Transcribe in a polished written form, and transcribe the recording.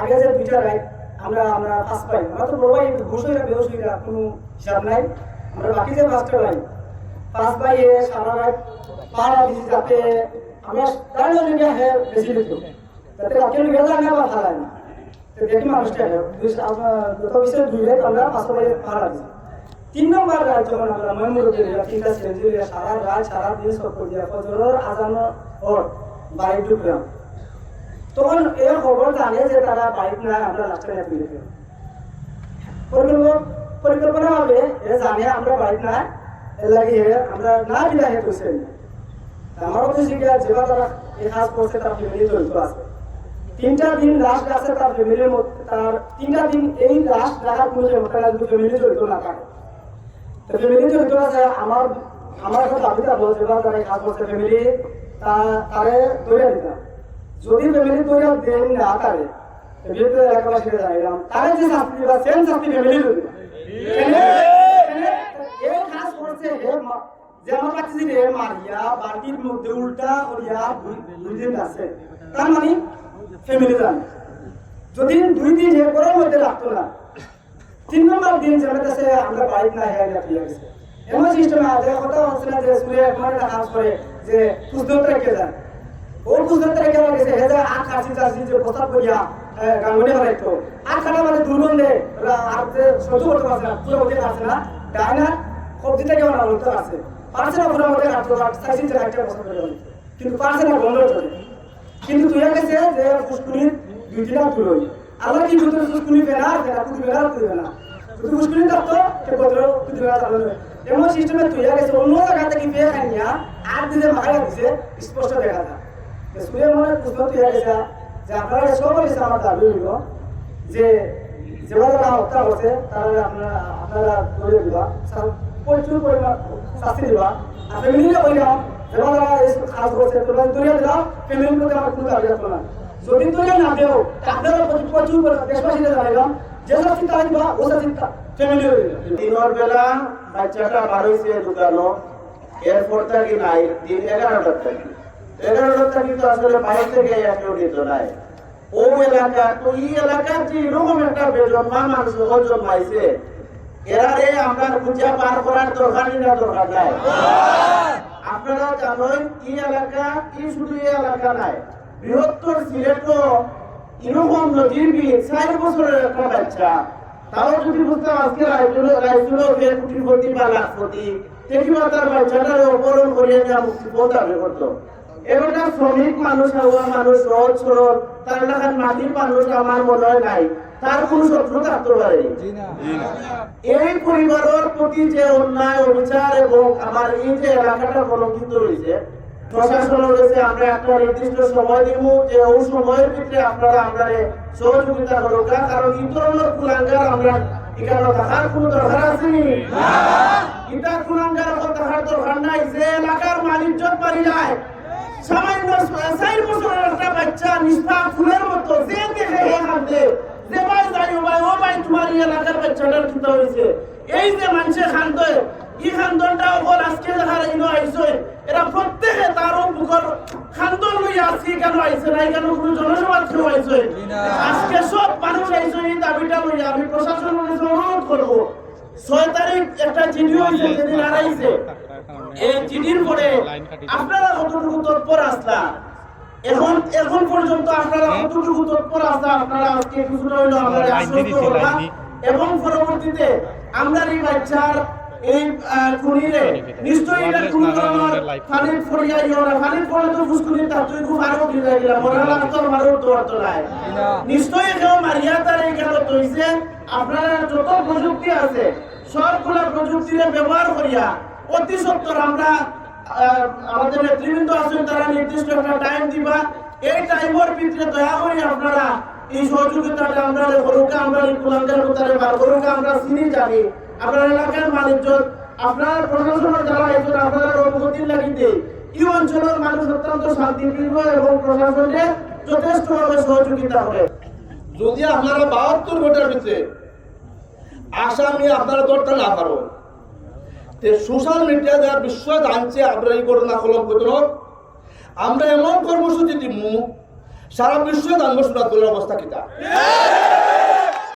আগে যে দুইটা রাইড আমরা ফার্স্ট পাই, আমরা তো বড় ভাই ঘুষ হইরা বেহস হইরা কোনো হিসাব নাই। আমরা বাকি যে ফার্স্ট পাই, ফার্স্ট পাইয়ে সারা রাত পাড়া দিছি যাতে আমরা দাঁড়িয়ে নিয়ে হ্যাঁ বেশি লিখত যাতে রাতে গেলে না বা ভাড়া না তো দেখি মানুষটা যত বিষয়ে দুই রাত আমরা ফার্স্ট পাই ভাড়া দিছি। 3 নম্বর রাত যখন আমরা ময়মুরুকে তিনটা সেঞ্চুরি সারা রাত সারা দিন সব করে দিয়া ফজরের আজান ওর বাইক ঢুকলাম, তখন এই খবর জানে যে তারা বাইক নাই, আমরা রাস্তায় ফিরে পরিকল্পনা ভাবে এ জানে আমরা বাইক নাই, এর লাগে আমরা না দিলা হে করছে। আমার উদ্দেশ্য যেবা তারা এই কাজ করছে তার ফ্যামিলি জড়িত আছে। 3টা দিন লাস্ট আছে তার ফ্যামিলির মধ্যে, তার 3টা দিন এই লাস্ট রাখার কোনো ফ্যামিলি জড়িত না থাকে, তো ফ্যামিলি জড়িত আছে। আমার একটা দাবি থাকবো যেবা তারা এই কাজ করছে ফ্যামিলি তারে দৌড়া দিতাম। যদি ফ্যামিলি তৈরি দেন না তারে ফ্যামিলিতে এলাকাবাসীকে জানাইলাম তারে যে শাস্তি দিবা সেম শাস্তি ফ্যামিলি দিবা। এই কাজ করছে যে আমার কাছে যে মারিয়া বাড়ির মধ্যে উল্টা করিয়া 2 দিন আছে, তার মানে ফ্যামিলি জানে। যদি 2 দিন এর করার মধ্যে রাখতো না, 3 নম্বর দিন জানাতেছে আমরা বাইক না হেয়ার ফিরে গেছে। এমন সিস্টেমে আছে কথা হচ্ছে না যে স্কুলে এখন একটা কাজ করে যে কুসদর রেখে যায়, ও কুসদর রেখে গেছে হেজা আখ খাসি চাষি যে প্রস্তাব করিয়া গাঙ্গুনে বানাইতো আর খানা মানে দুর্গন্ধে আর যে সহ্য করতে পারছে না, পুরো হতে পারছে না, ডায়না সবজি থেকে বানানো হতে আছে পারছে না, পুরো মধ্যে রাখতো চাইছি যে একটা পছন্দ করে কিন্তু পারছে না, বন্ধ চলে। কিন্তু তুই গেছে যে পুষ্কুনির 2 দিন তুলোই আল্লাহ কি শুধু পুষ্কুনি বেনা কুটি বেনা তুলবে না, শুধু পুষ্কুনি থাকতো সে বদল কুটি বেনা চালাবে। এমন সিস্টেমে তুই গেছে অন্য জায়গা থেকে পেয়ে খাইয়া আর দিনে মাখাইয়া দিছে স্পষ্ট দেখা যায়। স্কুলের মনে প্রশ্ন তুই গেছে যে আপনারা সব বলেছে আমার দাবি হইল যে যেভাবে তারা হত্যা করছে তারা আপনারা ধরে দিবা, প্রচুর পরিমাণ শাস্তি দিবা। আর ফ্যামিলিকে বললাম যেভাবে তারা কাজ করছে তোমরা ধরিয়ে দিলাম, ফ্যামিলির প্রতি আমার কোনো দাবি রাখতো না। যদি ধরিয়ে না দেও আপনারা প্রচুর দেশবাসীকে জানাইলাম যে শাস্তি তারা দিবা ও শাস্তি ফ্যামিলি হয়ে দিল। দিনের বেলা বাচ্চাটা বার হয়েছে দোকানো, এরপর থাকি নাই দিন 11টার থাকি 11টার থাকি তো আসলে বাইরে থেকে কেউ দিত নাই ও এলাকা। তো এই এলাকার যে এরকম একটা বেজন্মা মানুষ জন্মাইছে, এরারে আমরা খুঁজা পার করার দরকার নাই। আপনারা জানেন এই এলাকা এই শুধু এই এলাকা নাই, বৃহত্তর সিলেট এরকম নদীর বীজ 4 বছরের একটা বাচ্চা, তাও যদি বুঝতাম আজকে রাইজুলো কোটিপতি বা লাখপতি দেখিবা তার বাচ্চাটার অপহরণ করিয়ে নেওয়া মুক্তিপদ দাবি করতো। এবারটা শ্রমিক মানুষ হওয়া মানুষ সহজ সরল তার এলাকার মাটির মানুষ আমার মনে হয় নাই, তার কোনো শত্রু থাকতে পারে। এই পরিবারের প্রতি যে অন্যায় অবিচার এবং আমার এই যে এলাকাটা কলঙ্কিত হয়েছে, প্রশাসনের কাছে আমরা একটা নির্দিষ্ট সময় দিব যে ওই সময়ের ভিতরে আপনারা আমরা সহযোগিতা করুক, কারণ এই ধরনের কুলাঙ্গার আমরা এখানে থাকার কোনো দরকার আছে এটা কুলাঙ্গার থাকার দরকার নাই। যে এলাকার মালিকজন পারি যায় সামান্য 4 বছরের একটা বাচ্চা নিষ্পা ফুলের মতো যে দেখে হে কাঁদে যে ভাই যাই ভাই ও ভাই তোমার এই এলাকার বাচ্চাটার কি হয়েছে, এই যে মানুষের খান্দে এই খান্দনটা ওর আজকে দেখার ইনো আইছে, এরা প্রত্যেকে তার বুকর খান্দন লইয়া আজকে কেন আইছে না, কেন কোনো জনসভা কেউ আইছে আজকে সব মানুষ আইছে এই দাবিটা লইয়া। আমি প্রশাসনের কাছে অনুরোধ করবো 6 তারিখ একটা চিঠি হয়েছে যেদিন হারাইছে, এই চিঠির পরে আপনারা কতটুকু তৎপর আসলা, এখন পর্যন্ত আপনারা কতটুকু তৎপর আসলা, আপনারা আজকে কিছুটা হইলো আমাদের আশ্বস্ত করলাম এবং পরবর্তীতে আমরা এই বাচ্চার এই খুনিরে নিশ্চয়ই এটা কোন ধরনের ফানির ফরিয়া ইওরা ফানির পরে তো ফুসকুনি তাতুই খুব আরো দিয়ে গেল মরা লাগতো মারো তো নাই নিশ্চয়ই কেউ মারিয়া তার এই গেল তইছে। আপনারা যত প্রযুক্তি আছে সবগুলা প্রযুক্তির ব্যবহার করিয়া অতি সত্বর আমরা আমাদের নেতৃবৃন্দ আছেন তারা নির্দিষ্ট একটা টাইম দিবা, এই টাইমের ভিতরে দয়া করে আপনারা এই সহযোগিতাটা আমরা করুকা, আমরা এই কুলাঙ্গার কোথায় বার করুকা, আমরা চিনি জানি আপনার এলাকার মানুষজন আপনার প্রশাসনের যারা একজন আপনারা অনুমতির লাগিতে এই অঞ্চলের মানুষ অত্যন্ত শান্তিপ্রিয় এবং প্রশাসনের যথেষ্টভাবে সহযোগিতা হবে। যদি আপনারা 72 ভোটের ভিতরে আসামি আপনারা ধরতে না পারো, সোশ্যাল মিডিয়া যারা বিশ্ব জানছে আমরা এই ঘটনা কলঙ্কিত, আমরা এমন কর্মসূচি দিব সারা বিশ্বে দাঙ্গ সুরাত বলার অবস্থা কিতা